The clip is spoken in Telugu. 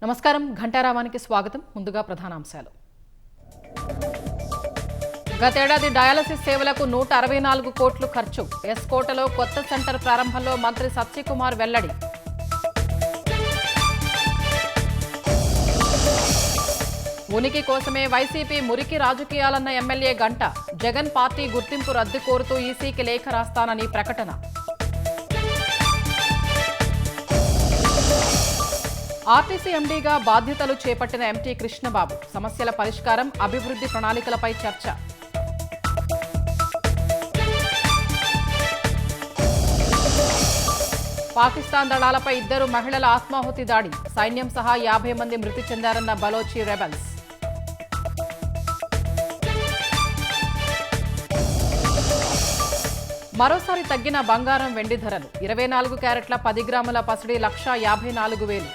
నమస్కారం ఘంటారావానికి స్వాగతం. ముందుగా ప్రధానాంశాలు. గతేడాది డయాలసిస్ సేవలకు 164 కోట్లు ఖర్చు. ఎస్కోటలో కొత్త సెంటర్ ప్రారంభంలో మంత్రి సత్యకుమార్ వెల్లడి. ఉనికి కోసమే వైసీపీ మురికి రాజకీయాలన్న ఎమ్మెల్యే గంట. జగన్ పార్టీ గుర్తింపు రద్దు కోరుతూ ఈసీకి లేఖ రాస్తానని ప్రకటన. ఆర్టీసీ ఎండీగా బాధ్యతలు చేపట్టిన ఎంటీ కృష్ణబాబు. సమస్యల పరిష్కారం, అభివృద్ధి ప్రణాళికలపై చర్చ. పాకిస్తాన్ దళాలపై 2 మహిళల ఆత్మాహుతి దాడి. సైన్యం సహా 50 మంది మృతి చెందారన్న బలోచి రెబెల్స్. మరోసారి తగ్గిన బంగారం వెండి ధరలు. 24 క్యారెట్ల 10 గ్రాముల పసిడి 1,54,000.